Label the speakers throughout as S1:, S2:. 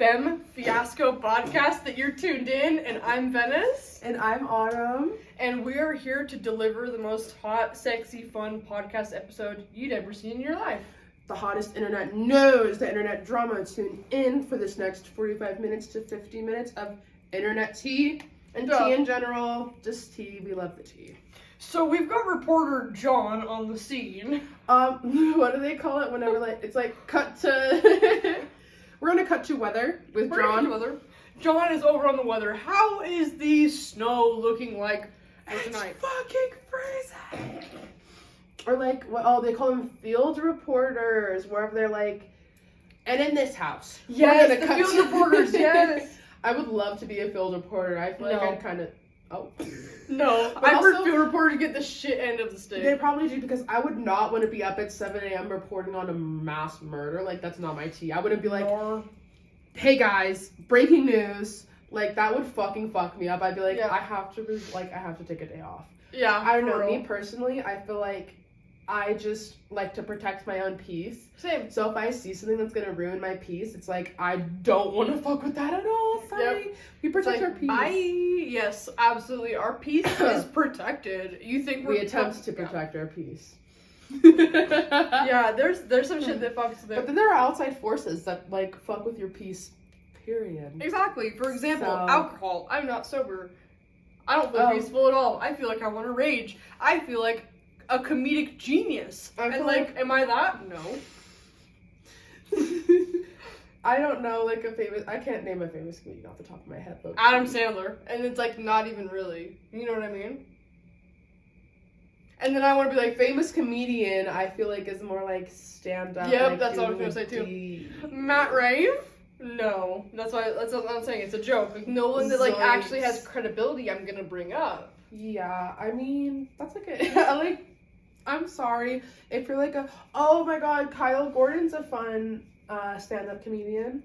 S1: Femme, Fiasco podcast that you're tuned in, and I'm Venice.
S2: And I'm Autumn.
S1: And we are here to deliver the most hot, sexy, fun podcast episode you'd ever seen in your life.
S2: The hottest internet news, the internet drama. Tune in for this next 45 minutes to 50 minutes of internet tea. And tea in general, just tea. We love the tea.
S1: So we've got reporter John on the scene.
S2: What do they call it whenever, like, it's like cut to... We're gonna cut to weather with John.
S1: John is over on the weather. How is the snow looking like for tonight?
S2: It's fucking freezing. Or like, what? They call them field reporters, wherever they're like, and in this house.
S1: Yes, the field reporters, yes.
S2: I would love to be a field reporter. I feel like I'd kind of,
S1: No, I prefer field reporter to get the shit end of the stick.
S2: They probably do, because I would not want to be up at 7 a.m. reporting on a mass murder. Like, that's not my tea. I wouldn't be like, hey guys, breaking news. Like, that would fucking fuck me up. I'd be like, I have to take a day off.
S1: Yeah,
S2: I don't know. Me personally, I feel like I just like to protect my own peace.
S1: Same.
S2: So if I see something that's gonna ruin my peace, it's like, I don't want to fuck with that at all. Sorry. Yep. We protect our peace.
S1: Bye. Yes, absolutely. Our peace is protected. You think
S2: we attempt to protect our peace.
S1: Yeah, there's some shit that fucks with it.
S2: But then there are outside forces that like fuck with your peace. Period.
S1: Exactly. For example, alcohol. I'm not sober. I don't feel peaceful at all. I feel like I want to rage. I feel like a comedic genius. And like, am I that? No.
S2: I don't know, like I can't name a famous comedian off the top of my head. Though.
S1: Adam Sandler. And it's like, not even really. You know what I mean?
S2: And then I want to be like, famous comedian, I feel like is more like stand-up.
S1: Yep,
S2: like,
S1: that's what I was going to say too. Matt Rave? No. That's what I'm saying. It's a joke. Like, no one that like actually has credibility I'm going to bring up.
S2: Yeah, I mean, that's like I'm sorry if you're like oh my god, Kyle Gordon's a fun stand-up comedian.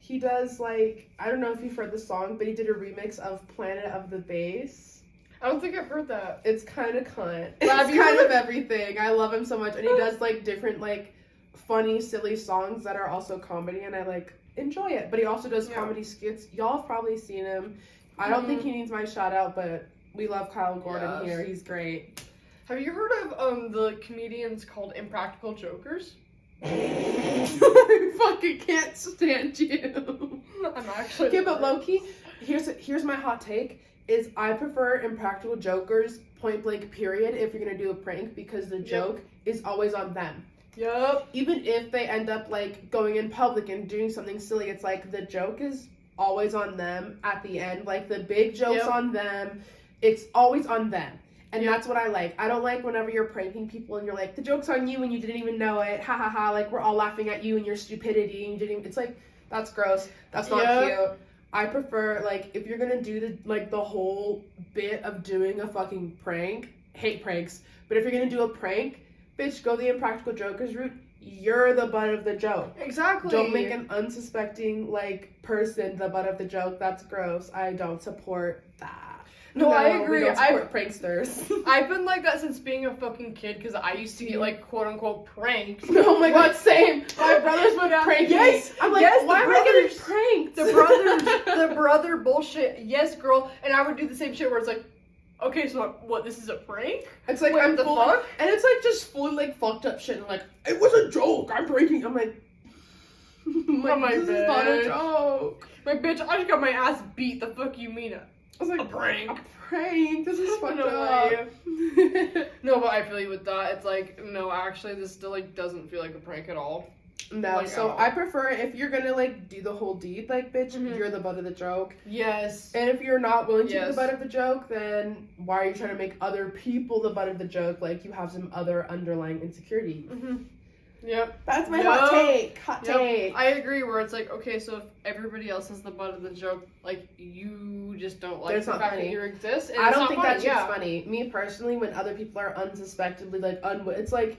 S2: He does like, I don't know if you've heard the song, but he did a remix of Planet of the Bass.
S1: I don't think I've heard that.
S2: It's kind of cunt. It's kind of everything. I love him so much, and he does like different like funny, silly songs that are also comedy, and I like enjoy it. But he also does comedy skits. Y'all have probably seen him. I don't think he needs my shout out, but we love Kyle Gordon here. He's great.
S1: Have you heard of the comedians called Impractical Jokers?
S2: I fucking can't stand you.
S1: I'm actually
S2: okay, but low-key, here's my hot take, is I prefer Impractical Jokers, point blank period, if you're gonna do a prank, because the joke is always on them.
S1: Yep.
S2: Even if they end up like going in public and doing something silly, it's like the joke is always on them at the end. Like the big joke's on them. It's always on them. And that's what I like. I don't like whenever you're pranking people and you're like, the joke's on you and you didn't even know it. Ha ha ha. Like, we're all laughing at you and your stupidity. And you didn't even... It's like, that's gross. That's not cute. I prefer, like, if you're gonna do the whole bit of doing a fucking prank, hate pranks, but if you're gonna do a prank, bitch, go the Impractical Jokers route. You're the butt of the joke.
S1: Exactly.
S2: Don't make an unsuspecting, like, person the butt of the joke. That's gross. I don't support that.
S1: No, I agree.
S2: We don't support pranksters.
S1: I've been like that since being a fucking kid, because I used to get like quote unquote pranked.
S2: Oh my god, same. My brothers would prank me. I'm like, why am I getting pranked?
S1: The brother bullshit. Yes, girl. And I would do the same shit where it's like, okay, so what? This is a prank?
S2: It's like,
S1: what the fuck?
S2: And it's like just fully like fucked up shit. And like, it was a joke. I'm pranking. I'm like, this is not a joke.
S1: My bitch, I just got my ass beat. The fuck you mean it?
S2: I was like,
S1: a prank.
S2: A prank. This is fucked up.
S1: No, but I feel you with that. It's like, no, actually, this still like doesn't feel like a prank at all.
S2: No, like, so I prefer if you're gonna like do the whole deed, like bitch, you're the butt of the joke.
S1: Yes.
S2: And if you're not willing to be the butt of the joke, then why are you trying to make other people the butt of the joke? Like you have some other underlying insecurity.
S1: Yep.
S2: That's my hot take. Hot take.
S1: I agree, where it's like, okay, so if everybody else is the butt of the joke, like, you just don't like the fact that you exist.
S2: I don't think that shit's funny. Me personally, when other people are unsuspectedly, like, it's like,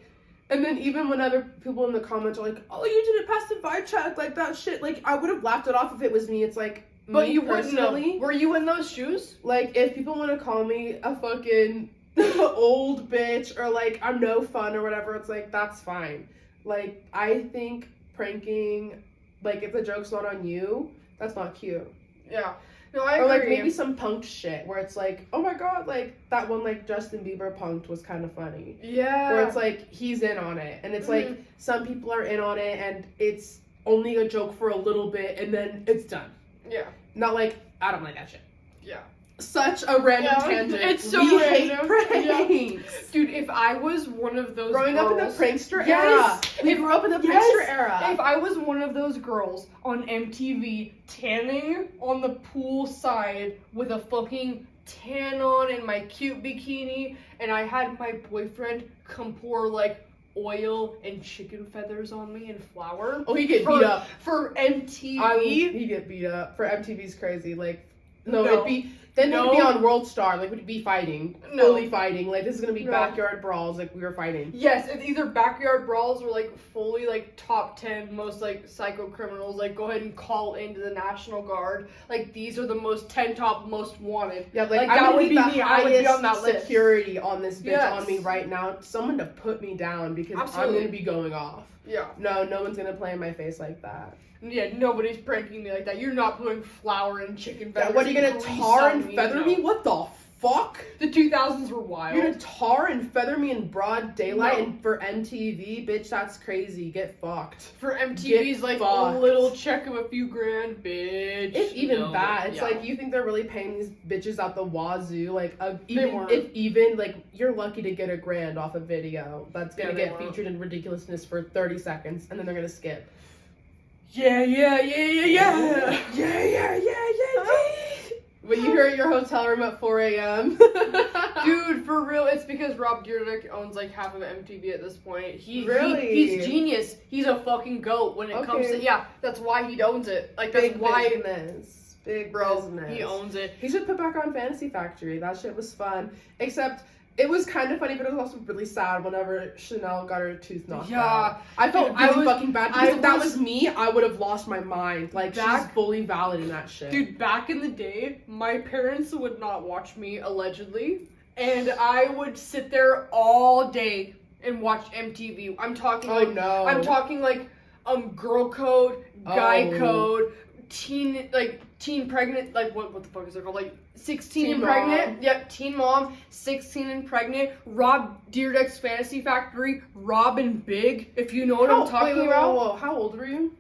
S2: and then even when other people in the comments are like, oh, you didn't pass the vibe check, like, that shit, like, I would have laughed it off if it was me. It's like,
S1: but you wouldn't know. Were you in those shoes?
S2: Like, if people want to call me a fucking old bitch, or, like, I'm no fun or whatever, it's like, that's fine. Like, I think pranking like, if the joke's not on you, that's not cute.
S1: Yeah. No, I agree.
S2: Or, like, maybe some punked shit where it's like, oh my god, like, that one, like, Justin Bieber punked was kind of funny.
S1: Yeah.
S2: Where it's like, he's in on it. And it's like, some people are in on it and it's only a joke for a little bit and then it's done.
S1: Yeah.
S2: Not like, I don't like that shit.
S1: Yeah.
S2: Such a random tangent.
S1: It's so
S2: we
S1: random.
S2: Hate pranks.
S1: Yeah. Dude, if I was one of those
S2: Growing
S1: girls,
S2: up in the prankster
S1: yes,
S2: era. We grew up in the prankster era.
S1: If I was one of those girls on MTV tanning on the pool side with a fucking tan on and my cute bikini, and I had my boyfriend come pour like oil and chicken feathers on me and flour.
S2: Oh, he'd get beat up.
S1: For MTV?
S2: He'd get beat up. For MTV's crazy. Like, no. It'd be... Then it'd be on World Star, like, we'd be fighting. Fully fighting. Like, this is gonna be backyard brawls, like, we were fighting.
S1: Yes, it's either backyard brawls or, like, fully, like, top 10 most, like, psycho criminals. Like, go ahead and call into the National Guard. Like, these are the most 10 top most wanted.
S2: Yeah, like that would be the highest
S1: on that
S2: security list. On this bitch on me right now. Someone to put me down because I'm gonna be going off.
S1: Yeah.
S2: No one's gonna play in my face like that.
S1: Yeah, nobody's pranking me like that. You're not putting flour and chicken feathers.
S2: Yeah, what are you gonna tar and feather me? What the fuck?
S1: The 2000's were wild.
S2: You're gonna tar and feather me in broad daylight and for MTV? Bitch, that's crazy. Get fucked.
S1: For MTV's like a little check of a few grand, bitch.
S2: It's even that. It's like, you think they're really paying these bitches out the wazoo? Like, even, like, you're lucky to get $1,000 off a video that's gonna get featured in ridiculousness for 30 seconds, and then they're gonna skip.
S1: Yeah.
S2: When you hear at your hotel room at 4 a.m.
S1: Dude, for real, it's because Rob Dyrdek owns like half of MTV at this point. He's genius. He's a fucking goat when it comes to, that's why he owns it. Like, that's why. Big business. He owns it.
S2: He should put back on Fantasy Factory. That shit was fun. Except, it was kind of funny, but it was also really sad whenever Chanel got her tooth knocked out. I felt really fucking bad because if that was me, I would have lost my mind. Like, she's fully valid in that shit.
S1: Dude, back in the day, my parents would not watch me, allegedly, and I would sit there all day and watch MTV. I'm talking I'm talking like Girl Code, Guy Code, teen pregnant, like what the fuck is it called? Like 16 and pregnant. Yep, Teen Mom, 16 and pregnant. Rob Dyrdek's Fantasy Factory, Rob and Big, if you know what I'm talking about.
S2: Whoa. How old were you?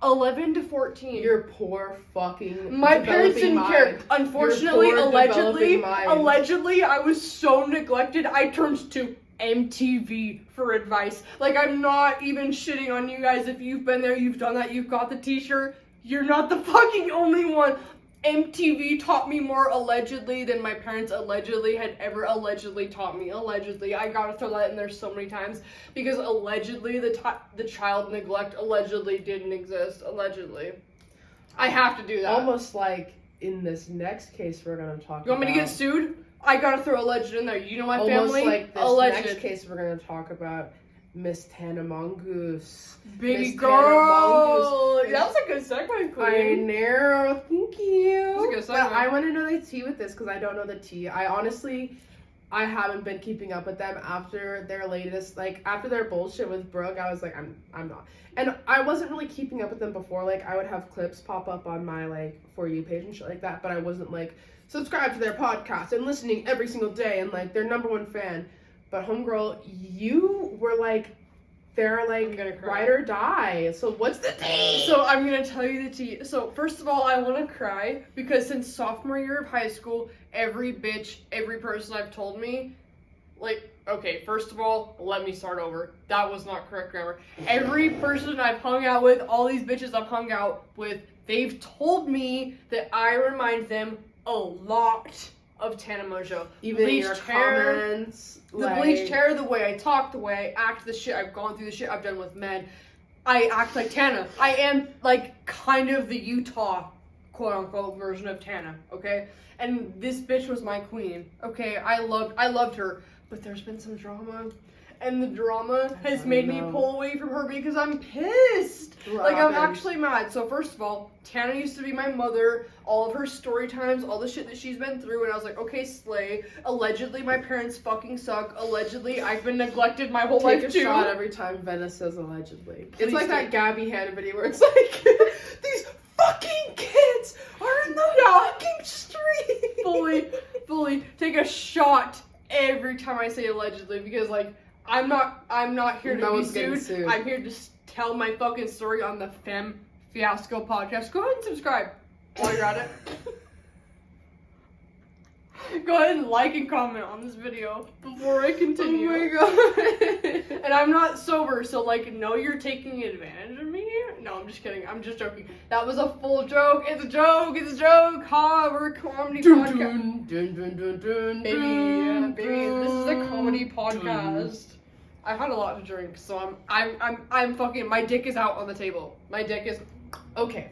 S1: 11 to 14.
S2: Your poor fucking
S1: My parents didn't care. Unfortunately, allegedly, I was so neglected, I turned to MTV for advice. Like, I'm not even shitting on you guys. If you've been there, you've done that, you've got the t-shirt. You're not the fucking only one. MTV taught me more allegedly than my parents allegedly had ever allegedly taught me. Allegedly. I gotta throw that in there so many times because allegedly the child neglect allegedly didn't exist. Allegedly. I have to do that.
S2: Almost like in this next case we're gonna talk about.
S1: You want me to get sued? I gotta throw alleged in there. You know my family?
S2: Almost like this next case we're gonna talk about. Miss Tana Mongoose.
S1: Baby girl! That was a good segue, queen.
S2: I know, thank you.
S1: That was a good segue.
S2: But I want to know the tea with this because I don't know the tea. I haven't been keeping up with them after their latest, like, after their bullshit with Brooke. I was like, I'm not. And I wasn't really keeping up with them before. Like, I would have clips pop up on my, like, For You page and shit like that, but I wasn't, like, subscribed to their podcast and listening every single day and, like, their #1 fan. But homegirl, you were like, they're like ride or die. So what's the tea?
S1: So I'm gonna tell you the tea. So first of all, I want to cry because since sophomore year of high school, every person I've told me, like, okay, first of all, let me start over. That was not correct grammar. Every person I've hung out with, all these bitches I've hung out with, they've told me that I remind them a lot of Tana Mojo.
S2: Even in your comments.
S1: The bleached hair, the way I talk, the way I act, the shit I've gone through, the shit I've done with men. I act like Tana. I am, like, kind of the Utah, quote-unquote, version of Tana, okay? And this bitch was my queen, okay? I loved her. But there's been some drama. and the drama has made me pull away from her because I'm pissed. Like, I'm actually mad. So first of all, Tana used to be my mother. All of her story times, all the shit that she's been through, and I was like, okay, slay. Allegedly, my parents fucking suck. Allegedly, I've been neglected my whole life too.
S2: Take a shot every time Venice says allegedly. It's like that Gabby Hanna video where it's like, these fucking kids are in the fucking street.
S1: Fully take a shot every time I say allegedly, because like I'm not here to be sued. I'm here to tell my fucking story on the Femme, Fiasco podcast. Go ahead and subscribe while you're at it. Go ahead and like and comment on this video before I continue.
S2: Oh my god.
S1: And I'm not sober, so like, no, you're taking advantage of me here? No, I'm just kidding. I'm just joking. That was a full joke. It's a joke. It's a joke. Ha, we're a comedy podcast. Baby, this is a comedy podcast. I've had a lot to drink, so I'm fucking, my dick is out on the table. My dick is,
S2: okay.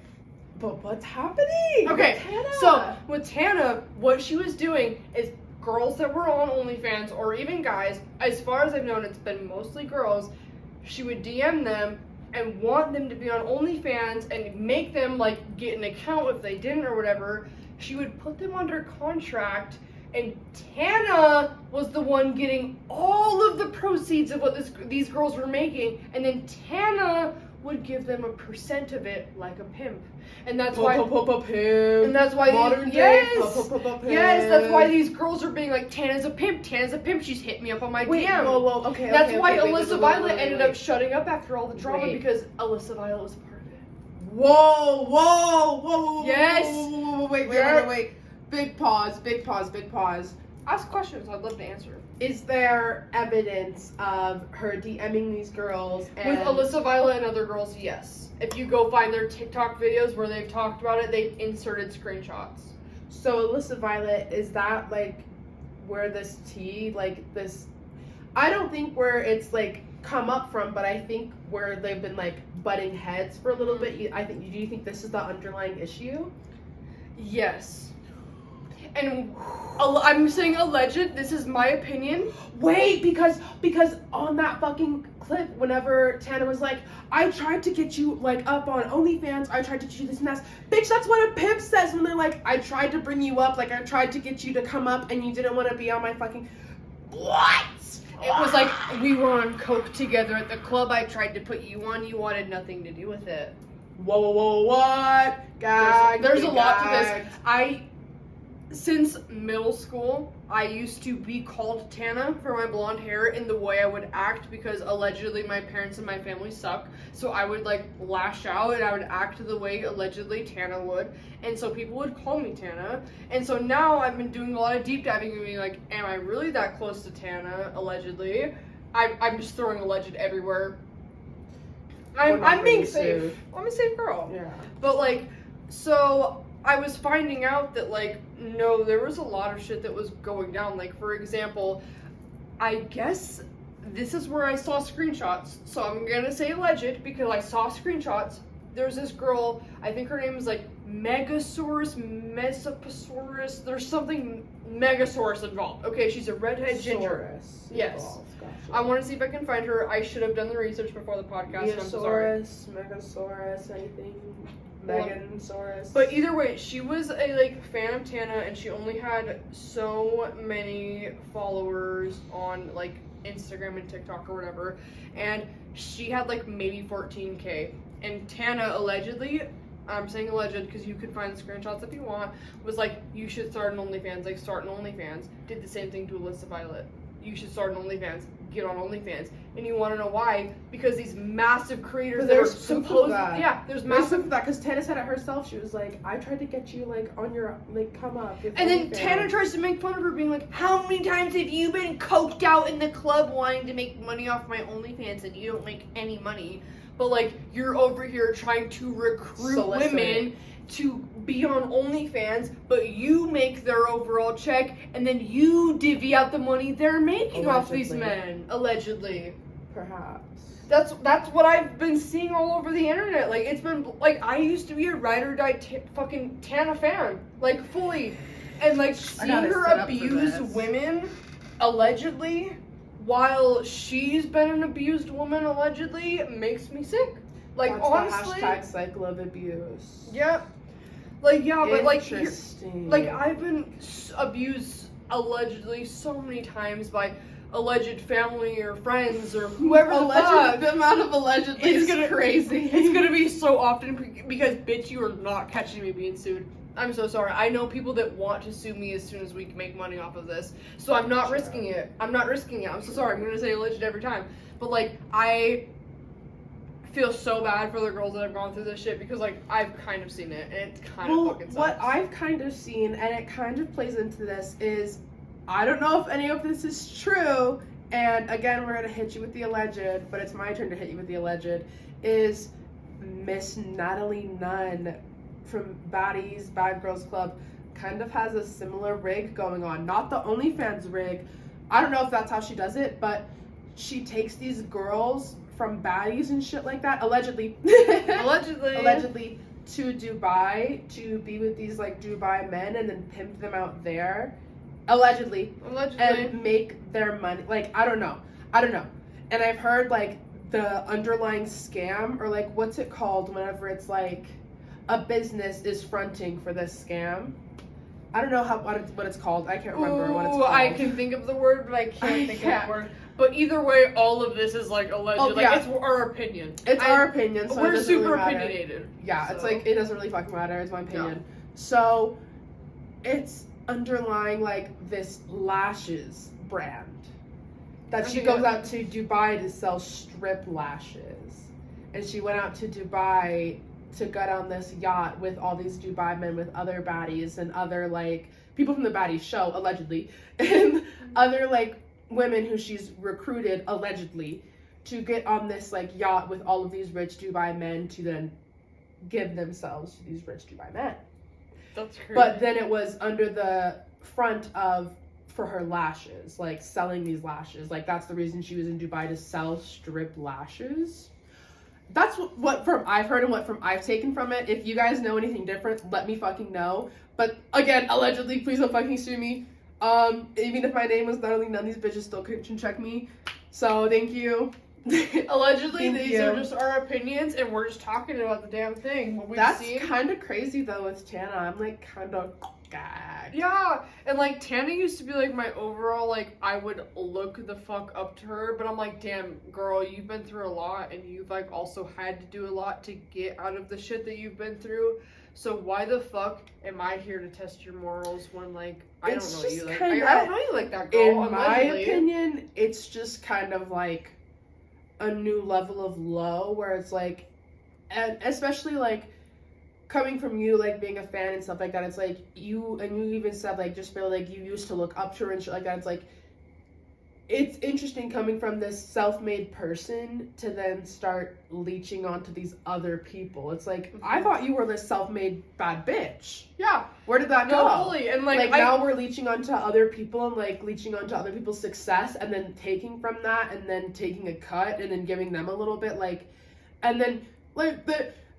S2: But what's happening?
S1: Okay, so with Tana, what she was doing is girls that were on OnlyFans, or even guys, as far as I've known, it's been mostly girls, she would DM them and want them to be on OnlyFans and make them like get an account if they didn't or whatever. She would put them under contract, and Tana was the one getting all of the proceeds of what these girls were making, and then Tana would give them a percent of it like a pimp. And that's why
S2: pimp.
S1: And that's why
S2: modern
S1: yes, that's why these girls are being like, Tana's a pimp, she's hit me up on my DM.
S2: Okay.
S1: That's why Alyssa Violet ended up shutting up after all the drama, because Alyssa Violet was a part of it.
S2: Whoa.
S1: Yes.
S2: Wait. Big pause.
S1: Ask questions, I'd love to answer.
S2: Is there evidence of her DMing these girls?
S1: With Alyssa Violet and other girls, yes. If you go find their TikTok videos where they've talked about it, they've inserted screenshots.
S2: So Alyssa Violet, is that like where this tea, like this, I don't think where it's like come up from, but I think where they've been like butting heads for a little bit. Do you think this is the underlying issue?
S1: Yes. And I'm saying alleged, this is my opinion.
S2: Wait, because on that fucking clip, whenever Tana was like, I tried to get you like up on OnlyFans, I tried to do this and that. Bitch, that's what a pimp says when they're like, I tried to bring you up, like I tried to get you to come up and you didn't want to be on my fucking... What?
S1: It was like, we were on coke together at the club, I tried to put you on, you wanted nothing to do with it.
S2: Whoa, what?
S1: There's a lot to this. Since middle school, I used to be called Tana for my blonde hair in the way I would act, because allegedly my parents and my family suck. So I would like lash out and I would act the way allegedly Tana would. And so people would call me Tana. And so now I've been doing a lot of deep diving and being like, am I really that close to Tana, allegedly? I'm just throwing alleged everywhere. I'm being safe. I'm a safe girl.
S2: Yeah.
S1: But like, so I was finding out that like, no, there was a lot of shit that was going down. Like, for example, I guess this is where I saw screenshots. So I'm gonna say alleged because I saw screenshots. There's this girl, I think her name is like Megasaurus, Mesoposaurus. There's something Megasaurus involved. Okay, she's a redhead ginger. Yes. Gotcha. I want to see if I can find her. I should have done the research before the podcast. And I'm so sorry.
S2: Megasaurus, anything. Megansaurus.
S1: But either way, she was a like fan of Tana, and she only had so many followers on like Instagram and TikTok or whatever, and she had like maybe 14K. And Tana allegedly, I'm saying alleged because you could find the screenshots if you want, was like, you should start an OnlyFans, like start an OnlyFans. Did the same thing to Alyssa Violet. You should start an OnlyFans, get on OnlyFans. And you want to know why? Because these massive creators that are supposed, there's massive
S2: for that, because Tana said it herself. She was like, I tried to get you like on your like come up.
S1: And then Tana tries to make fun of her, being like, how many times have you been coked out in the club wanting to make money off my OnlyFans and you don't make any money? But like, you're over here trying to recruit women to be on OnlyFans, but you make their overall check, and then you divvy out the money they're making off these men, allegedly.
S2: Perhaps.
S1: That's what I've been seeing all over the internet. Like, it's been, like, I used to be a ride or die fucking Tana fan. Like, fully. And, like, seeing her abuse women, allegedly, while she's been an abused woman allegedly, it makes me sick. Like,
S2: that's
S1: honestly,
S2: the hashtag cycle of abuse.
S1: Yep. Like, yeah, but like,
S2: interesting.
S1: like I've been abused allegedly so many times by alleged family or friends or whoever
S2: the amount of allegedly is crazy.
S1: It's gonna be so often because, bitch, you are not catching me being sued. I'm so sorry. I know people that want to sue me as soon as we make money off of this, so I'm not risking it. I'm so sorry. I'm gonna say alleged every time, but like, I feel so bad for the girls that have gone through this shit because, like, I've kind of seen it and it kind of fucking sucks.
S2: What I've kind of seen, and it kind of plays into this, is I don't know if any of this is true, and again, we're gonna hit you with the alleged, but it's my turn to hit you with the alleged, is Miss Natalie Nunn from Baddies, Bad Girls Club, kind of has a similar rig going on. Not the OnlyFans rig. I don't know if that's how she does it, but she takes these girls from Baddies and shit like that, allegedly, to Dubai to be with these, like, Dubai men and then pimp them out there. Allegedly, and make their money. Like, I don't know, and I've heard, like, the underlying scam, or like, what's it called whenever it's like a business is fronting for this scam. I don't know what it's called. I can't remember what it's called.
S1: I can think of the word, but I can't think of the word. But either way, all of this is, like, alleged.
S2: Oh, yeah.
S1: Like, it's our opinion.
S2: It's our opinion, so
S1: we're super
S2: really
S1: opinionated.
S2: Yeah,
S1: so.
S2: It's like, it doesn't really fucking matter. It's my opinion.
S1: Yeah.
S2: So, it's underlying, like, this lashes brand that she goes out to Dubai to sell strip lashes, and she went out to Dubai to get on this yacht with all these Dubai men with other baddies and other, like, people from the Baddies show, allegedly, and other, like, women who she's recruited, allegedly, to get on this, like, yacht with all of these rich Dubai men to then give themselves to these rich Dubai men.
S1: That's crazy.
S2: But then it was under the front of, for her lashes, like, selling these lashes. Like, that's the reason she was in Dubai, to sell strip lashes. That's what from I've heard and what from I've taken from it. If you guys know anything different, let me fucking know. But again, allegedly, please don't fucking sue me. Even if my name was Natalie Nunn, these bitches still couldn't check me. So thank you.
S1: Allegedly, these are just our opinions, and we're just talking about the damn thing. What we've seen.
S2: That's kind of crazy though with Tana. I'm like kind of gagged.
S1: Yeah, and like Tana used to be like my overall, like, I would look the fuck up to her, but I'm like, damn girl, you've been through a lot, and you've, like, also had to do a lot to get out of the shit that you've been through. So why the fuck am I here to test your morals when, like, I don't know you like I don't know you like that, girl.
S2: In my opinion, it's just kind of like a new level of low where it's like, and especially like coming from you, like being a fan and stuff like that, it's like you even said, like, just feel like you used to look up to her and shit like that. It's like, it's interesting coming from this self-made person to then start leeching onto these other people. It's like, I thought you were this self-made bad bitch.
S1: Yeah.
S2: Where did that go?
S1: Fully. And like
S2: now we're leeching onto other people and like leeching onto other people's success and then taking from that and then taking a cut and then giving them a little bit, like, and then like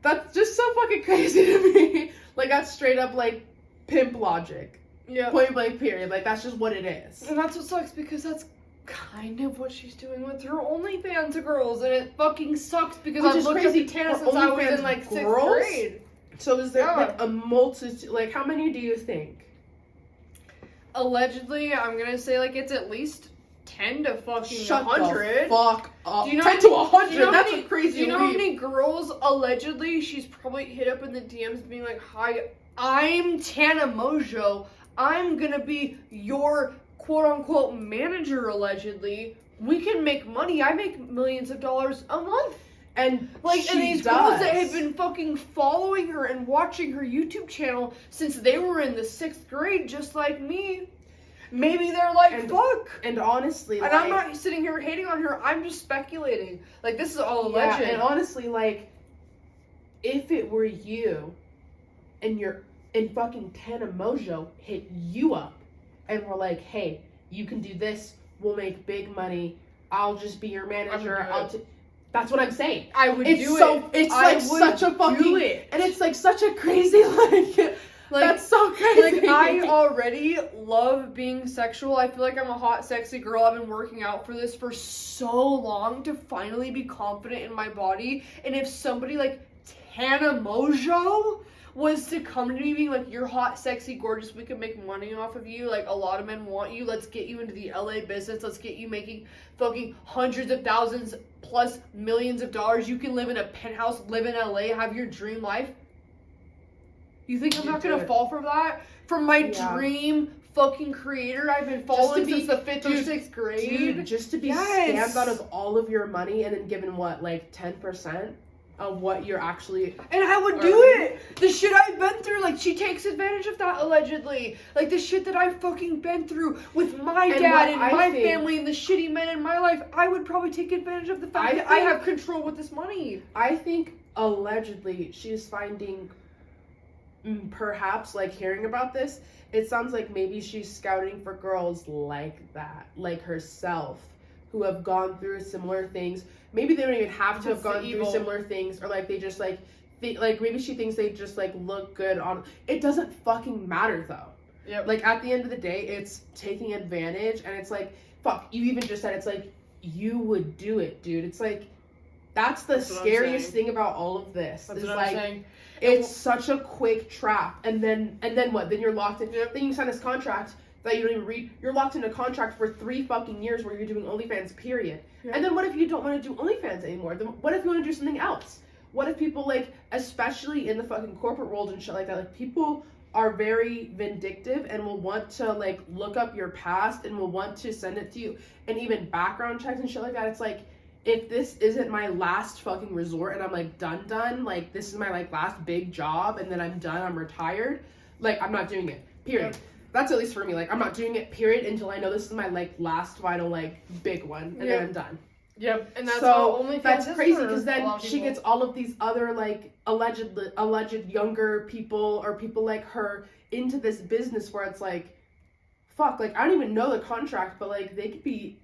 S2: that's just so fucking crazy to me. Like, that's straight up like pimp logic. Yeah. Point blank period. Like, that's just what it is.
S1: And that's what sucks, because that's kind of what she's doing with her OnlyFans girls, and it fucking sucks because I've looked up to Tana since I was in like 6th grade.
S2: So is there like a multitude? Like, how many do you think?
S1: Allegedly, I'm gonna say like it's at least 10 to fucking
S2: Shut
S1: 100.
S2: The fuck up.
S1: Do you know
S2: 10 to 100. That's a crazy.
S1: Do you know how many girls allegedly she's probably hit up in the DMs being like, "Hi, I'm Tana Mojo. I'm gonna be your quote-unquote manager, allegedly. We can make money. I make millions of dollars a month." And like, and these girls that have been fucking following her and watching her YouTube channel since they were in the 6th grade, just like me, maybe they're like, fuck.
S2: And honestly,
S1: and like, I'm not sitting here hating on her. I'm just speculating. Like, this is all alleged.
S2: And honestly, like, if it were you, and fucking Tana Mojo hit you up, and we're like, hey, you can do this, we'll make big money, I'll just be your manager, that's what I'm saying.
S1: I would do it.
S2: It's like such a fucking, and it's like such a crazy, like,
S1: Like,
S2: that's so crazy.
S1: Like, I already love being sexual. I feel like I'm a hot, sexy girl. I've been working out for this for so long to finally be confident in my body. And if somebody like Tana Mojo was to come to me being like, you're hot, sexy, gorgeous, we can make money off of you, like, a lot of men want you, let's get you into the LA business, let's get you making fucking hundreds of thousands plus millions of dollars, you can live in a penthouse, live in LA, have your dream life. You think I'm not gonna fall for that? From my dream fucking creator I've been following since the 5th or 6th grade?
S2: Dude, just to be scammed out of all of your money and then given what, like 10% of what you're actually...
S1: And I would do it! The shit I've been through, like, she takes advantage of that, allegedly. Like, the shit that I've fucking been through with my dad and my family and the shitty men in my life, I would probably take advantage of the fact that I have control with this money.
S2: I think, allegedly, she's finding... perhaps, like, hearing about this, it sounds like maybe she's scouting for girls like that, like herself, who have gone through similar things. Maybe they don't even have to have gone through similar things, or like they just like maybe she thinks they just like look good on. It doesn't fucking matter though.
S1: Yep.
S2: Like at the end of the day, it's taking advantage, and it's like, fuck. You even just said it's like you would do it, dude. It's like that's the scariest thing about all of this.
S1: That's
S2: is
S1: what
S2: like,
S1: I'm saying.
S2: It's such a quick trap, and then what? Then you're locked in. Then you sign this contract that you don't even read. You're locked in a contract for 3 fucking years where you're doing OnlyFans, period. Yeah. And then what if you don't want to do OnlyFans anymore? Then what if you want to do something else? What if people, like, especially in the fucking corporate world and shit like that, like, people are very vindictive and will want to, like, look up your past and will want to send it to you, and even background checks and shit like that. It's like, if this isn't my last fucking resort and I'm, like, done, like, this is my, like, last big job and then I'm done, I'm retired, like, I'm not doing it, period. Yep. That's at least for me. Like, I'm not doing it, period, until I know this is my, like, last final, like, big one, and then I'm done.
S1: Yep, and that's how OnlyFans
S2: that's crazy, because then she gets all of these other, like, alleged younger people or people like her into this business where it's like, fuck, like, I don't even know the contract, but, like, they could be,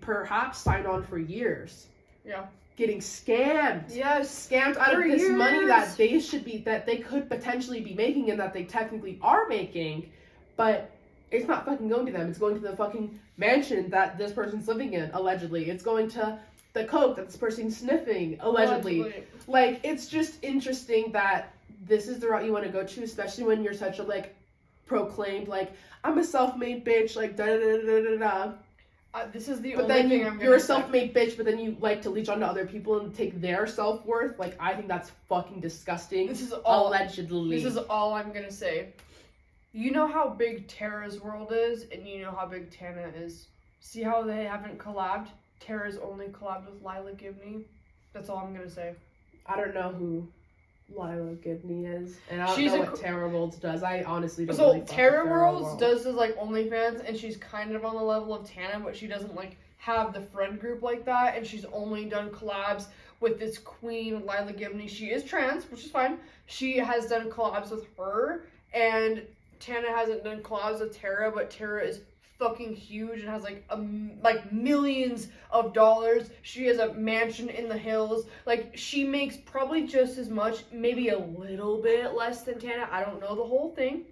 S2: perhaps signed on for years.
S1: Yeah.
S2: Getting scammed.
S1: Yes.
S2: Scammed out of this money that they could potentially be making and that they technically are making, but it's not fucking going to them. It's going to the fucking mansion that this person's living in, allegedly. It's going to the coke that this person's sniffing, allegedly. Like, it's just interesting that this is the route you want to go to, especially when you're such a, like, proclaimed, like, I'm a self-made bitch, like, da-da-da-da-da-da.
S1: This is the
S2: but
S1: only
S2: then
S1: thing I'm
S2: you're a self-made bitch, but then you like to leech onto other people and take their self-worth. Like, I think that's fucking disgusting.
S1: This is all
S2: allegedly.
S1: This is all I'm gonna say. You know how big Tara's world is, and you know how big Tana is. See how they haven't collabed? Tara's only collabed with Lila Gibney. That's all I'm gonna say.
S2: I don't know who Lila Gibney is, and I don't know what Tara Worlds does. I honestly don't really fuck with
S1: Tara Worlds does like OnlyFans, and she's kind of on the level of Tana, but she doesn't like have the friend group like that, and she's only done collabs with this queen, Lila Gibney. She is trans, which is fine. She has done collabs with her, and Tana hasn't done collabs with Tara, but Tara is fucking huge and has like millions of dollars. She has a mansion in the hills. Like, she makes probably just as much, maybe a little bit less than Tana. I don't know the whole thing,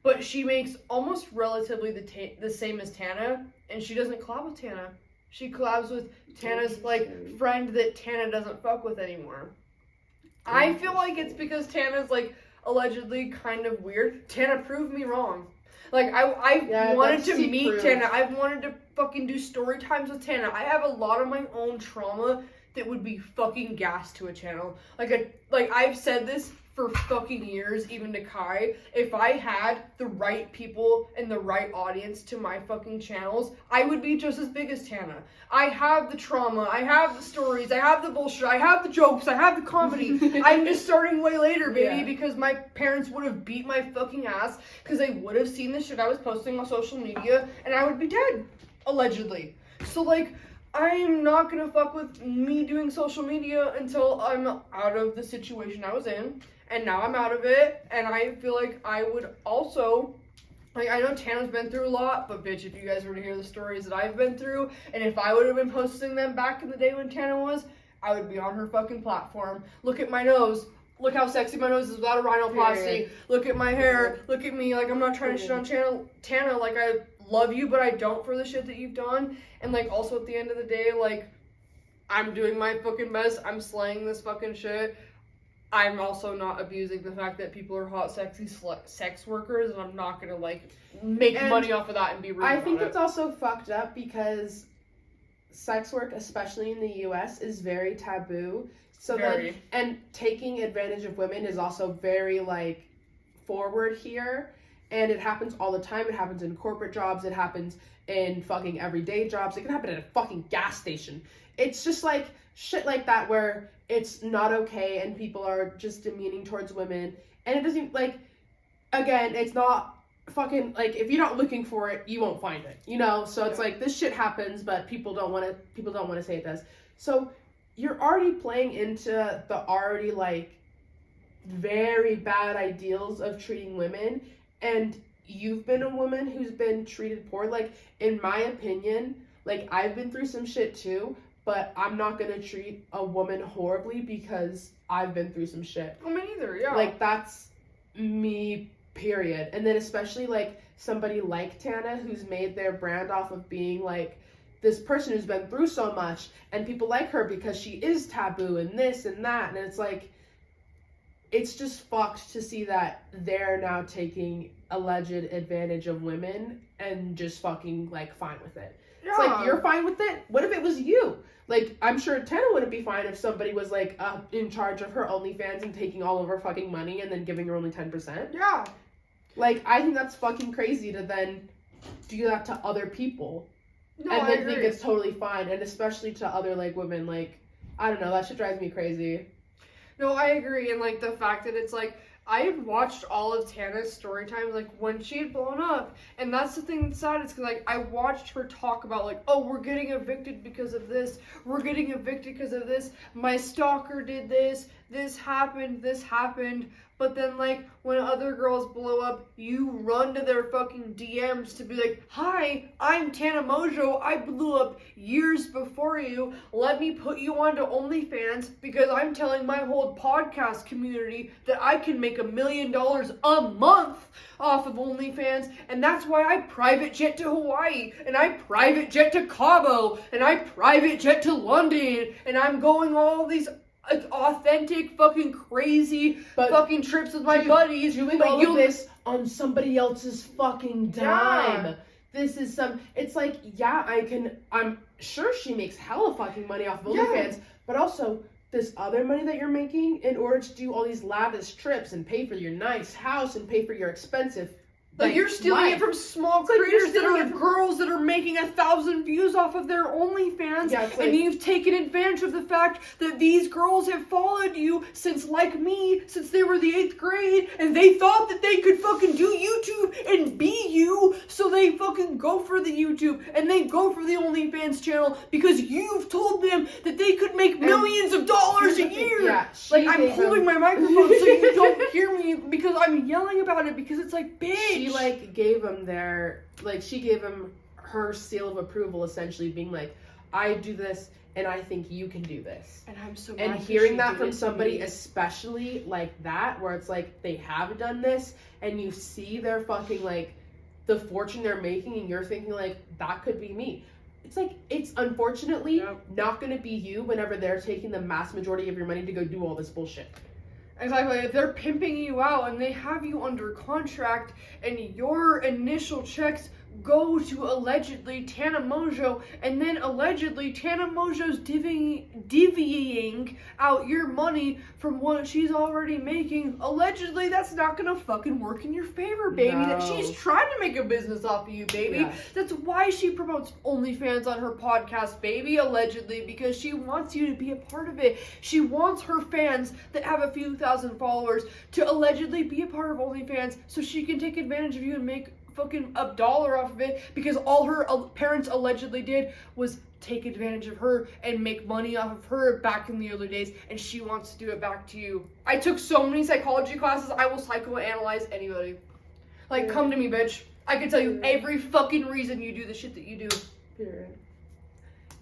S1: but she makes almost relatively the same as Tana, and she doesn't collab with Tana. She collabs with Tana's like friend that Tana doesn't fuck with anymore. I feel like it's because Tana's like allegedly kind of weird. Tana proved me wrong. Like, I wanted to meet Tana. I've wanted to fucking do story times with Tana. I have a lot of my own trauma that would be fucking gas to a channel. Like I've said this for fucking years, even to Kai. If I had the right people and the right audience to my fucking channels, I would be just as big as Tana. I have the trauma, I have the stories, I have the bullshit, I have the jokes, I have the comedy. I'm just starting way later, baby, because my parents would have beat my fucking ass because they would have seen the shit I was posting on social media, and I would be dead, allegedly. So, like, I'm not gonna fuck with me doing social media until I'm out of the situation I was in. And now I'm out of it, and I feel like I would also, like, I know Tana's been through a lot, but bitch, if you guys were to hear the stories that I've been through, and if I would have been posting them back in the day when Tana was, I would be on her fucking platform. Look at my nose. look how sexy my nose is without a rhinoplasty.
S2: Period.
S1: Look at my hair. Look at me. Like, I'm not trying to shit on Tana. Like, I love you, but I don't for the shit that you've done. And, like, also at the end of the day, like, I'm doing my fucking best. I'm slaying this fucking shit. I'm also not abusing the fact that people are hot, sexy sex workers, and I'm not gonna, like, make money off of that and be rude
S2: I think it's also fucked up because sex work, especially in the U.S., is very taboo. So then, and taking advantage of women is also very, like, forward here. And it happens all the time. It happens in corporate jobs. It happens in fucking everyday jobs. It can happen at a fucking gas station. It's just, like, shit like that where it's not okay and people are just demeaning towards women. And it doesn't, like, again, it's not fucking, like, if you're not looking for it, you won't find it, you know? So it's like, this shit happens, but people don't want to say it does. So you're already playing into the already, like, very bad ideals of treating women, and you've been a woman who's been treated poor. Like, in my opinion, like, I've been through some shit too, but I'm not gonna treat a woman horribly because I've been through some shit.
S1: Oh, me neither, yeah.
S2: Like, that's me, period. And then especially, like, somebody like Tana, who's made their brand off of being, like, this person who's been through so much, and people like her because she is taboo and this and that, and it's like, it's just fucked to see that they're now taking alleged advantage of women and just fucking, like, fine with it. Yeah. It's like, you're fine with it? What if it was you? Like, I'm sure Tana wouldn't be fine if somebody was, like, in charge of her OnlyFans and taking all of her fucking money and then giving her only 10%.
S1: Yeah.
S2: Like, I think that's fucking crazy to then do that to other people.
S1: No,
S2: and
S1: I
S2: then
S1: agree.
S2: think it's totally fine. And especially to other, like, women. Like, I don't know. That shit drives me crazy.
S1: No, I agree. And, like, the fact that it's, like, I had watched all of Tana's story times, like, when she had blown up. And that's the thing that's sad. It's because, like, I watched her talk about, like, oh, we're getting evicted because of this. We're getting evicted because of this. My stalker did this. This happened. This happened. But then, like, when other girls blow up, you run to their fucking DMs to be like, hi, I'm Tana Mojo. I blew up years before you. Let me put you onto OnlyFans because I'm telling my whole podcast community that I can make $1 million a month off of OnlyFans. And that's why I private jet to Hawaii. And I private jet to Cabo. And I private jet to London. And I'm going all these authentic fucking crazy fucking trips with my buddies,
S2: doing all of this on somebody else's fucking dime. Yeah. This is it's like, yeah, I'm sure she makes hella fucking money off of OnlyFans, but also this other money that you're making in order to do all these lavish trips and pay for your nice house and pay for your expensive,
S1: like, you're stealing it from small creators that are girls that are making 1,000 views off of their OnlyFans, and you've taken advantage of the fact that these girls have followed you since, like me, since they were the 8th grade, and they thought that they could fucking do YouTube and be you, so they fucking go for the YouTube, and they go for the OnlyFans channel, because you've told them that they could make millions of dollars a year. Yeah, like, I'm holding my microphone so you don't hear me, because I'm yelling about it, because it's like, bitch.
S2: She, like, gave them she gave them her seal of approval, essentially being like, I do this and I think you can do this.
S1: And I'm so
S2: And hearing that from somebody, especially like that, where it's like they have done this and you see their fucking, like, the fortune they're making, and you're thinking, like, that could be me. It's like, it's unfortunately not going to be you whenever they're taking the mass majority of your money to go do all this bullshit.
S1: Exactly. If they're pimping you out and they have you under contract and your initial checks go to allegedly Tana Mojo, and then allegedly Tana Mojo's divvying out your money from what she's already making, allegedly that's not gonna fucking work in your favor, baby. No. That she's trying to make a business off of you, baby. Yeah. That's why she promotes OnlyFans on her podcast, baby, allegedly, because she wants you to be a part of it. She wants her fans that have a few thousand followers to allegedly be a part of OnlyFans so she can take advantage of you and make fucking $1 off of it, because all her parents allegedly did was take advantage of her and make money off of her back in the early days, and she wants to do it back to you. I took so many psychology classes, I will psychoanalyze anybody. Like, come to me, bitch. I can tell you every fucking reason you do the shit that you do.
S2: Period.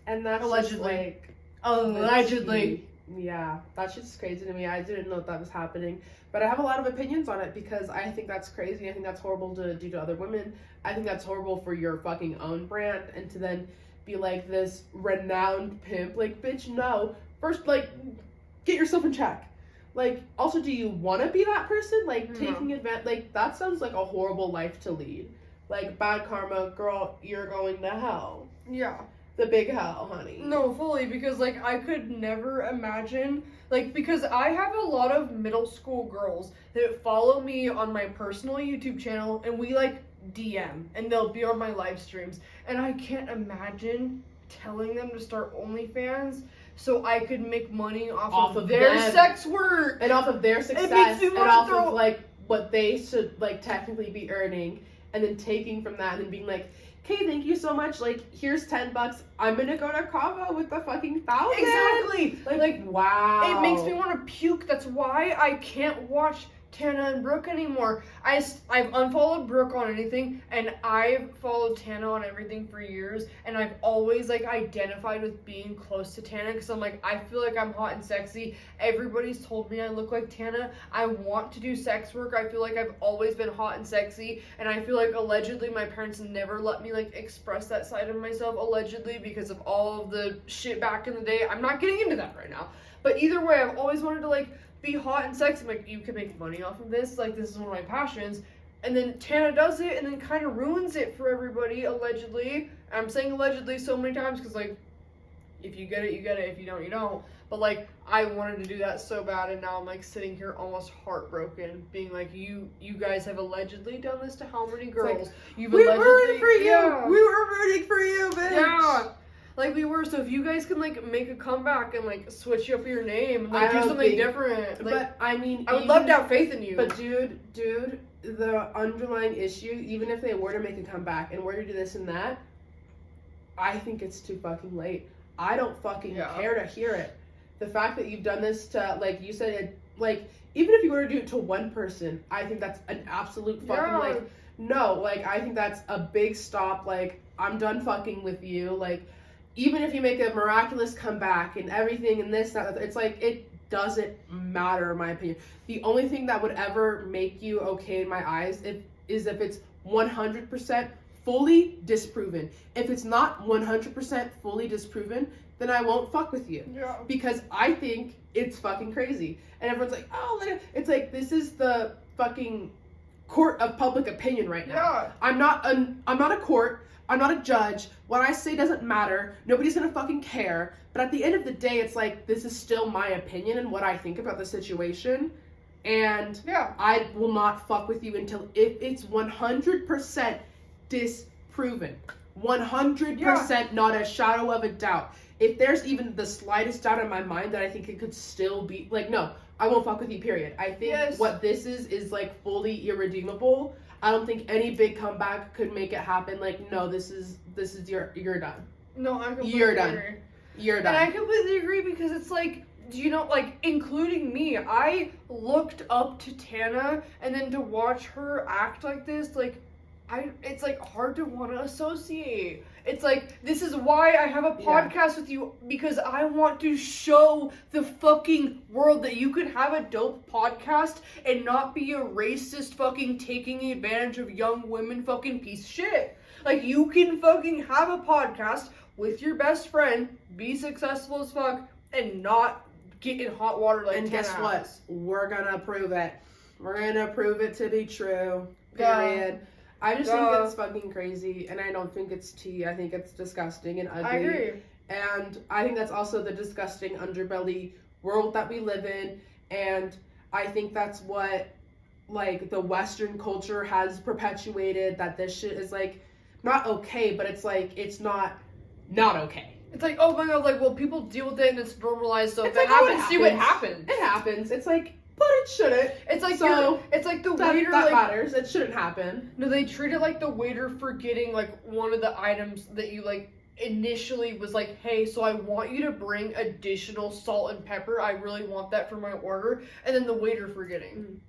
S2: And that's
S1: allegedly. Allegedly.
S2: Yeah, that shit's crazy to me. I didn't know that was happening. But I have a lot of opinions on it because I think that's crazy. I think that's horrible to do to other women. I think that's horrible for your fucking own brand and to then be like this renowned pimp. Like, bitch, no. First, like, get yourself in check. Like, also, do you want to be that person? Like, taking advantage, like, that sounds like a horrible life to lead. Like, bad karma, girl, you're going to hell.
S1: Yeah.
S2: The big hell, honey.
S1: No, fully, because, like, I could never imagine, like, because I have a lot of middle school girls that follow me on my personal YouTube channel, and we, like, DM, and they'll be on my live streams, and I can't imagine telling them to start OnlyFans so I could make money off of their
S2: them.
S1: sex work.
S2: And off of their success,
S1: It makes me
S2: and
S1: wanna
S2: off
S1: throw...
S2: of, like, what they should, like, technically be earning, and then taking from that and then being like, okay, thank you so much, like, here's $10, I'm gonna go to Cabo with the fucking 1,000.
S1: Exactly!
S2: Like, wow.
S1: It makes me want to puke. That's why I can't watch Tana and Brooke anymore. I've unfollowed Brooke on anything, and I've followed Tana on everything for years, and I've always, like, identified with being close to Tana, because I'm like, I feel like I'm hot and sexy. Everybody's told me I look like Tana. I want to do sex work. I feel like I've always been hot and sexy, and I feel like allegedly my parents never let me, like, express that side of myself, allegedly, because of all of the shit back in the day. I'm not getting into that right now. But either way, I've always wanted to, like, be hot and sexy. I'm like, you can make money off of this. Like, this is one of my passions. And then Tana does it and then kind of ruins it for everybody, allegedly. I'm saying allegedly so many times because, like, if you get it, you get it. If you don't, you don't. But, like, I wanted to do that so bad, and now I'm, like, sitting here almost heartbroken, being like, you guys have allegedly done this to how many girls?
S2: Like,
S1: We were rooting for you!
S2: Yeah. We were rooting for you, bitch!
S1: Yeah! Like, we were, so if you guys can, like, make a comeback and, like, switch up your name and, like, do something different. Like,
S2: but, I mean...
S1: I would love to have faith in you.
S2: But, dude, the underlying issue, even if they were to make a comeback and were to do this and that, I think it's too fucking late. I don't fucking care to hear it. The fact that you've done this to, like, you said, like, even if you were to do it to one person, I think that's an absolute fucking, like, no. Like, I think that's a big stop. Like, I'm done fucking with you. Like, even if you make a miraculous comeback and everything and this, that, it's like, it doesn't matter, in my opinion. The only thing that would ever make you okay in my eyes is if it's 100% fully disproven. If it's not 100% fully disproven, then I won't fuck with you.
S1: Yeah.
S2: Because I think it's fucking crazy. And everyone's like, oh, it's like, this is the fucking court of public opinion right now.
S1: Yeah.
S2: I'm not a court. I'm not a judge. What I say doesn't matter. Nobody's gonna fucking care. But at the end of the day, it's like, this is still my opinion and what I think about the situation. And I will not fuck with you until if it's 100% disproven. 100%, not a shadow of a doubt. If there's even the slightest doubt in my mind that I think it could still be, like, no, I won't fuck with you, period. I think what this is like fully irredeemable. I don't think any big comeback could make it happen. Like, no, this is you're done.
S1: No, I completely
S2: You're done.
S1: agree.
S2: You're done.
S1: And I completely agree because it's like, you know, like, including me, I looked up to Tana, and then to watch her act like this, like, it's like hard to want to associate. It's like, this is why I have a podcast with you, because I want to show the fucking world that you could have a dope podcast and not be a racist fucking taking advantage of young women fucking piece of shit. Like, you can fucking have a podcast with your best friend, be successful as fuck, and not get in hot water like
S2: And guess
S1: what?
S2: We're gonna prove it. We're gonna prove it to be true. Period. I just think it's fucking crazy, and I don't think it's tea. I think it's disgusting and ugly.
S1: I agree.
S2: And I think that's also the disgusting underbelly world that we live in, and I think that's what, like, the Western culture has perpetuated, that this shit is, like, not okay, but it's, like, it's not okay.
S1: It's like, oh my god, like, well, people deal with it and it's normalized, so
S2: it's
S1: if it
S2: like,
S1: happens, see what happens.
S2: It happens. It's like, but it shouldn't.
S1: It's like,
S2: so
S1: it's like the
S2: that,
S1: waiter,
S2: that
S1: like,
S2: matters. It shouldn't happen.
S1: No, they treat it like the waiter forgetting, like, one of the items that you, like, initially was like, hey, so I want you to bring additional salt and pepper. I really want that for my order. And then the waiter forgetting.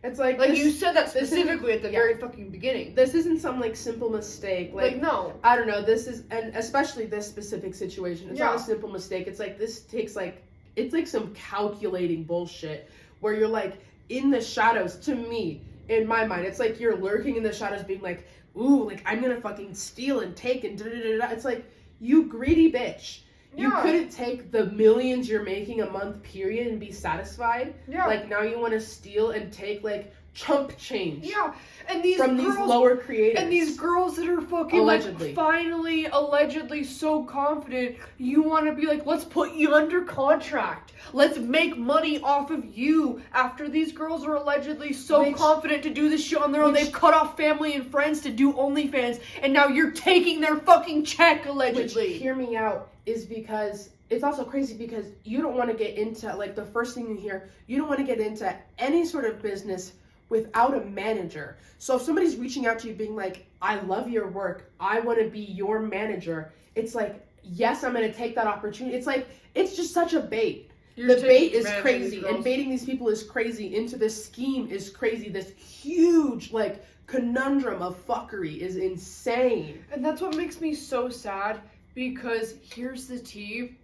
S2: It's like
S1: you said that specifically at the very fucking beginning.
S2: This isn't some, like, simple mistake. Like,
S1: no.
S2: I don't know. This is, and especially this specific situation, it's not a simple mistake. It's like, this takes, like, it's like some calculating bullshit where you're like in the shadows. To me, in my mind, it's like you're lurking in the shadows being like, ooh, like I'm gonna fucking steal and take and da-da-da-da. It's like, you greedy bitch. You couldn't take the millions you're making a month period and be satisfied. Yeah. Like now you want to steal and take like chump change.
S1: Yeah. And these
S2: from
S1: girls,
S2: these lower creators.
S1: And these girls that are fucking allegedly. Like finally allegedly so confident, you want to be like, let's put you under contract. Let's make money off of you after these girls are allegedly so confident to do this shit on their own. They've cut off family and friends to do OnlyFans, and now you're taking their fucking check allegedly.
S2: Which, hear me out, is because it's also crazy because you don't want to get into, like, the first thing you hear, you don't want to get into any sort of business without a manager. So if somebody's reaching out to you being like, I love your work, I want to be your manager, it's like, yes, I'm going to take that opportunity. It's like, it's just such a bait. The bait is crazy, and baiting these people is crazy. Into this scheme is crazy. This huge, like, conundrum of fuckery is insane.
S1: And that's what makes me so sad, because here's the tea.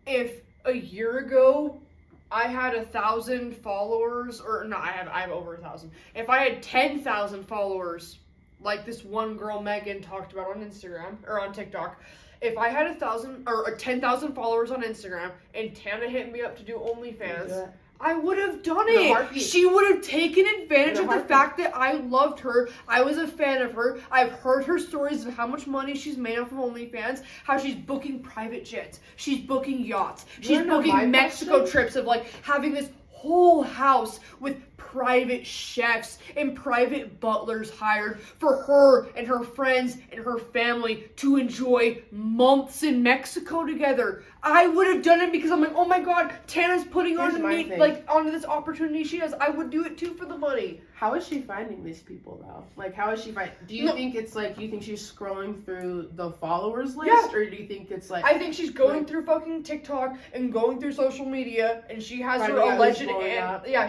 S1: If a year ago I had 1,000 followers, or no, I have over 1,000. If I had 10,000 followers, like this one girl Megan talked about on Instagram or on TikTok, if I had 1,000 or 10,000 followers on Instagram and Tana hit me up to do OnlyFans, I would have done it. She would have taken advantage of the fact that I loved her. I was a fan of her. I've heard her stories of how much money she's made off of OnlyFans, how she's booking private jets, she's booking yachts, she's booking Mexico trips of like having this whole house with private chefs and private butlers hired for her and her friends and her family to enjoy months in Mexico together. I would have done it because I'm like, oh my god, Tana's putting on me like onto this opportunity she has. I would do it too for the money.
S2: How is she finding these people though? Like, how is she finding? Do you think it's like, you think she's scrolling through the followers list, or do you think it's like?
S1: I think she's going through fucking TikTok and going through social media, and she has her alleged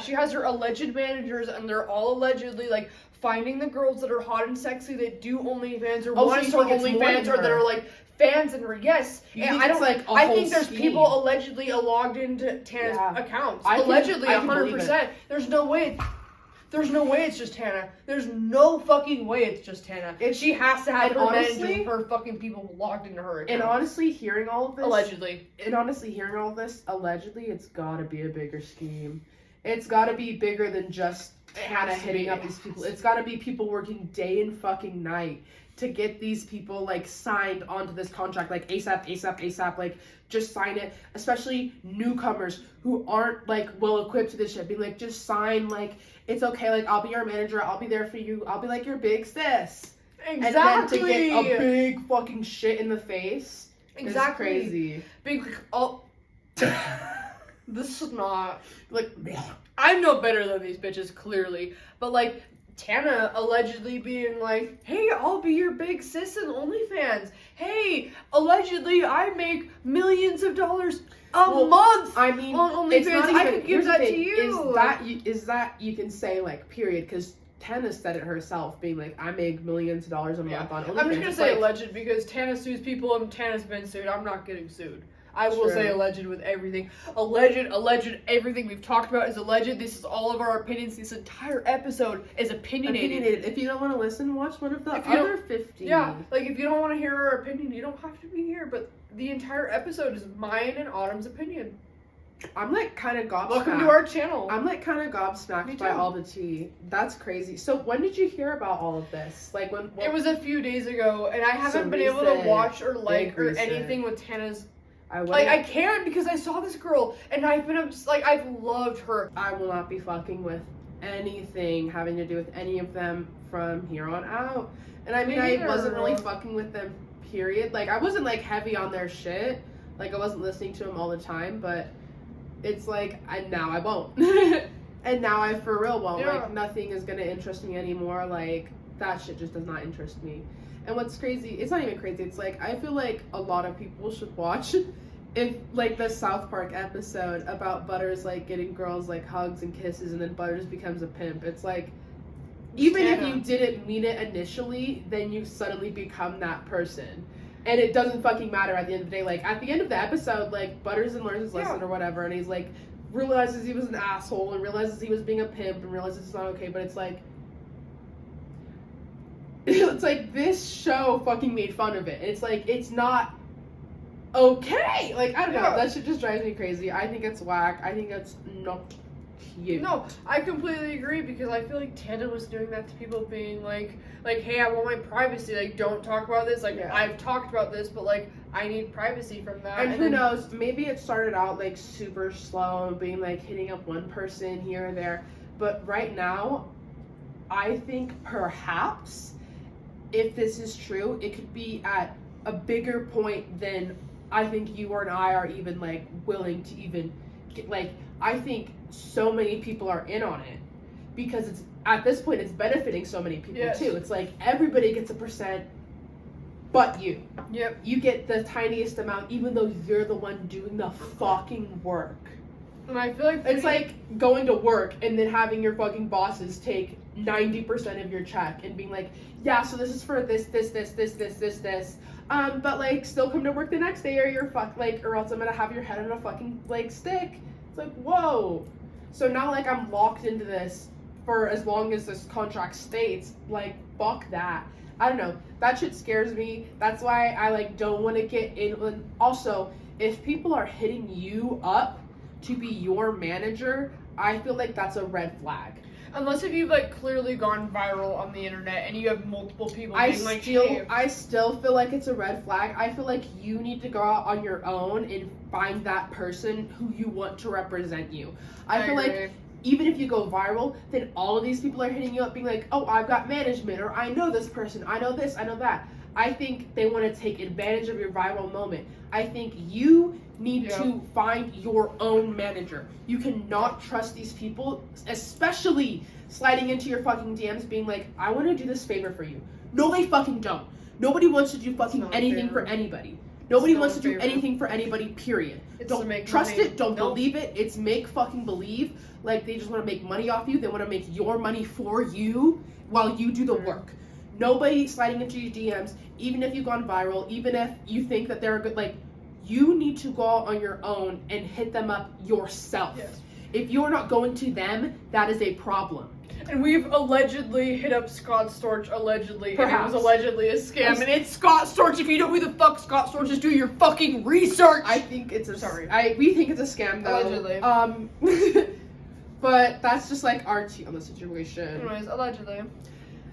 S1: she has her alleged managers, and they're all allegedly like finding the girls that are hot and sexy that do OnlyFans or want to start OnlyFans or that are like fans in her. Yes, and I don't like. I think there's people allegedly logged into Tana's accounts. Allegedly, 100%. There's no way. There's no way it's just Tana. There's no fucking way it's just Tana. She has to have her managers, her fucking people logged into her account.
S2: And honestly, hearing all of this,
S1: allegedly,
S2: it's gotta be a bigger scheme. It's gotta be bigger than just Tana hitting up these people. It's gotta be people working day and fucking night to get these people like signed onto this contract, like ASAP, like just sign it. Especially newcomers who aren't like well equipped to this shit, being like, just sign, like it's okay, like I'll be your manager, I'll be there for you, I'll be like your big sis.
S1: Exactly.
S2: And then to get a big fucking shit in the face. Exactly. Is crazy.
S1: Big. Oh. This is not like. I'm no better than these bitches, clearly, but like. Tana allegedly being like, hey, I'll be your big sis in OnlyFans. Hey, allegedly I make millions of dollars a month.
S2: I mean,
S1: on OnlyFans. I could give that to you.
S2: Is that you can say like period, because Tana said it herself, being like, I make millions of dollars a month on OnlyFans.
S1: I'm just gonna say alleged because Tana sues people and Tana's been sued. I'm not getting sued. I will say alleged with everything. Alleged, everything we've talked about is alleged. This is all of our opinions. This entire episode is opinionated.
S2: If you don't want to listen, watch one of the other 50.
S1: Yeah, like if you don't want to hear our opinion, you don't have to be here. But the entire episode is mine and Autumn's opinion.
S2: I'm like kind of gobsmacked.
S1: Welcome to our channel.
S2: I'm like kind of gobsmacked by all the tea. That's crazy. So when did you hear about all of this? Like when?
S1: It was a few days ago, and I haven't been able to watch or like or anything with Tana's. I can't because I saw this girl and I've loved her.
S2: I will not be fucking with anything having to do with any of them from here on out. And I mean, I wasn't really fucking with them, period. Like, I wasn't like heavy on their shit. Like, I wasn't listening to them all the time, but it's like, now I won't. And now I for real won't. Yeah. Like, nothing is gonna interest me anymore. Like, that shit just does not interest me. And what's crazy, it's not even crazy, it's like, I feel like a lot of people should watch if, like, the South Park episode about Butters, like, getting girls, like, hugs and kisses, and then Butters becomes a pimp. It's like, even if you didn't mean it initially, then you suddenly become that person. And it doesn't fucking matter at the end of the day. Like, at the end of the episode, like, Butters and learns his lesson or whatever, and he's, like, realizes he was an asshole, and realizes he was being a pimp, and realizes it's not okay, but it's like, this show fucking made fun of it. It's like, it's not okay. Like, I don't know. That shit just drives me crazy. I think it's whack. I think it's not cute.
S1: No, I completely agree, because I feel like Tana was doing that to people, being like, hey, I want my privacy. Like, don't talk about this. Like, I've talked about this, but, like, I need privacy from that.
S2: And who knows? Maybe it started out, like, super slow, being, like, hitting up one person here or there. But right now, I think perhaps, if this is true, it could be at a bigger point than I think you and I are even, like, willing to even get, like, I think so many people are in on it, because it's, at this point, it's benefiting so many people, too. It's like, everybody gets a percent, but you.
S1: Yep.
S2: You get the tiniest amount, even though you're the one doing the fucking work.
S1: And I feel like
S2: it's like going to work and then having your fucking bosses take 90% of your check and being like, yeah, so this is for this, but, like, still come to work the next day, or you're or else I'm gonna have your head on a fucking, like, stick. It's like, whoa. So now, like, I'm locked into this for as long as this contract states. Like, fuck that. I don't know. That shit scares me. That's why I, like, don't want to get in. Also, if people are hitting you up to be your manager, I feel like that's a red flag.
S1: Unless if you've, like, clearly gone viral on the internet and you have multiple people being like, hey.
S2: I still feel like it's a red flag. I feel like you need to go out on your own and find that person who you want to represent you. I feel like even if you go viral, then all of these people are hitting you up being like, oh, I've got management, or I know this person, I know this, I know that. I think they want to take advantage of your viral moment. I think you need to find your own manager. You cannot trust these people, especially sliding into your fucking DMs being like, I want to do this favor for you. No, they fucking don't. Nobody wants to do fucking anything for anybody. Nobody wants to do anything for anybody, period. Don't trust it, don't believe it. It's make fucking believe. Like, they just want to make money off you. They want to make your money for you while you do the work. Nobody sliding into your DMs, even if you've gone viral, even if you think that they're a good, like, you need to go out on your own and hit them up yourself.
S1: Yes.
S2: If you're not going to them, that is a problem.
S1: And we've allegedly hit up Scott Storch, allegedly.
S2: Perhaps.
S1: And it was allegedly a scam. And it's Scott Storch. If you know who the fuck Scott Storch is, do your fucking research.
S2: I think it's we think it's a scam, though.
S1: Allegedly.
S2: But that's just, like, our tea on the situation.
S1: Anyways, allegedly.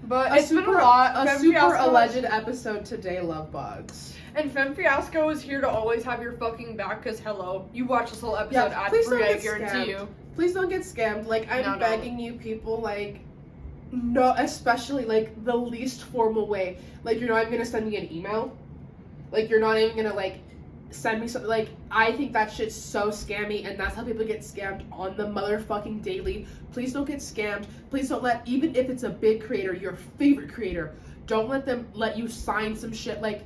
S1: But it's been a lot.
S2: A super alleged episode today, love bugs.
S1: And Femme Fiasco is here to always have your fucking back, because hello, you watch this whole episode ad-free, I guarantee you.
S2: Please don't get scammed. Like, I'm begging you people, like, no, especially, like, the least formal way. Like, you're not even gonna send me an email. Like, you're not even gonna, like, send me something. Like, I think that shit's so scammy, and that's how people get scammed on the motherfucking daily. Please don't get scammed. Please don't let, even if it's a big creator, your favorite creator, don't let them let you sign some shit. Like,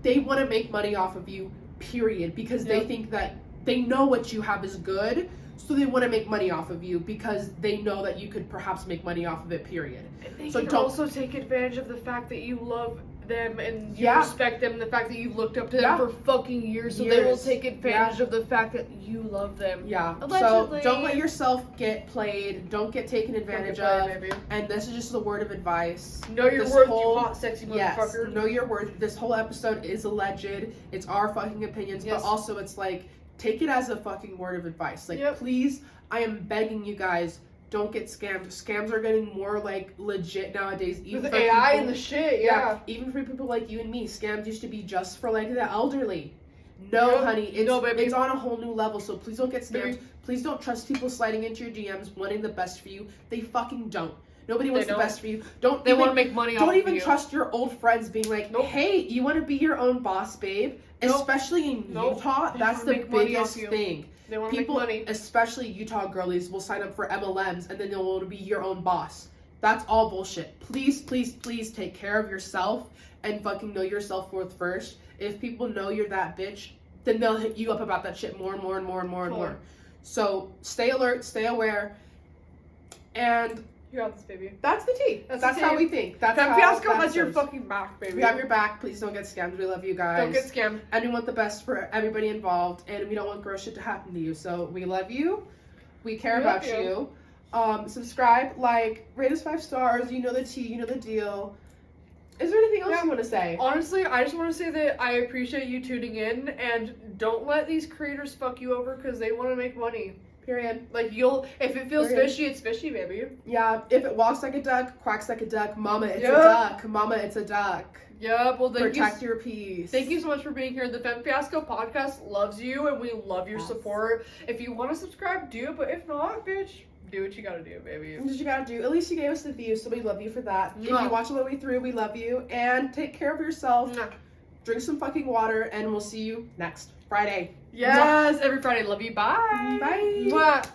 S2: they want to make money off of you, period, because they think that they know what you have is good, so they want to make money off of you because they know that you could perhaps make money off of it, period.
S1: And they can also take advantage of the fact that you love them and you respect them, and the fact that you looked up to them for fucking years, so they will take advantage of the fact that you love them.
S2: Yeah. Allegedly. So don't let yourself get played. Don't get taken advantage of. And this is just a word of advice.
S1: Know your worth, you hot, sexy motherfucker.
S2: Yes, know your worth. This whole episode is alleged. It's our fucking opinions, but also it's like, take it as a fucking word of advice. Like, please, I am begging you guys, don't get scammed. Scams are getting more, like, legit nowadays. Even
S1: with AI and the shit,
S2: even for people like you and me, scams used to be just for, like, the elderly. No, honey, it's on a whole new level, so please don't get scammed. Please don't trust people sliding into your DMs wanting the best for you. They fucking don't. Nobody wants the best for you. They want to make money off of you. Don't even trust your old friends being like, hey, you want to be your own boss, babe? Especially in Utah, that's the biggest thing.
S1: They want to make money.
S2: Especially Utah girlies, will sign up for MLMs and then they'll want to be your own boss. That's all bullshit. Please, please, please take care of yourself and fucking know your self-worth first. If people know you're that bitch, then they'll hit you up about that shit more and more. So stay alert, stay aware, and
S1: You got this, baby.
S2: That's the tea. That's how we think. That's
S1: Femme
S2: how
S1: Fiasco
S2: that
S1: has your
S2: goes.
S1: fucking back, baby.
S2: We have your back. Please don't get scammed. We love you guys.
S1: Don't get scammed.
S2: And we want the best for everybody involved. And we don't want gross shit to happen to you. So we love you. We care about you. Subscribe, like, rate us 5 stars. You know the tea. You know the deal. Is there anything else you want to say?
S1: Honestly, I just want to say that I appreciate you tuning in, and don't let these creators fuck you over because they want to make money.
S2: Period.
S1: Like, if it feels fishy, it's fishy, baby.
S2: Yeah, if it walks like a duck, quacks like a duck, mama, it's a duck. Mama, it's a duck.
S1: Yeah, well,
S2: protect your peace.
S1: Thank you so much for being here. The Femme Fiasco podcast loves you, and we love your support. If you want to subscribe, do, but if not, bitch, do what you gotta do, baby.
S2: Do what you gotta do. At least you gave us the views, so we love you for that. If you watch all the way through, we love you. And take care of yourself. Drink some fucking water, and we'll see you next Friday.
S1: Yes, every Friday. Love you. Bye.
S2: Bye.
S1: Mwah.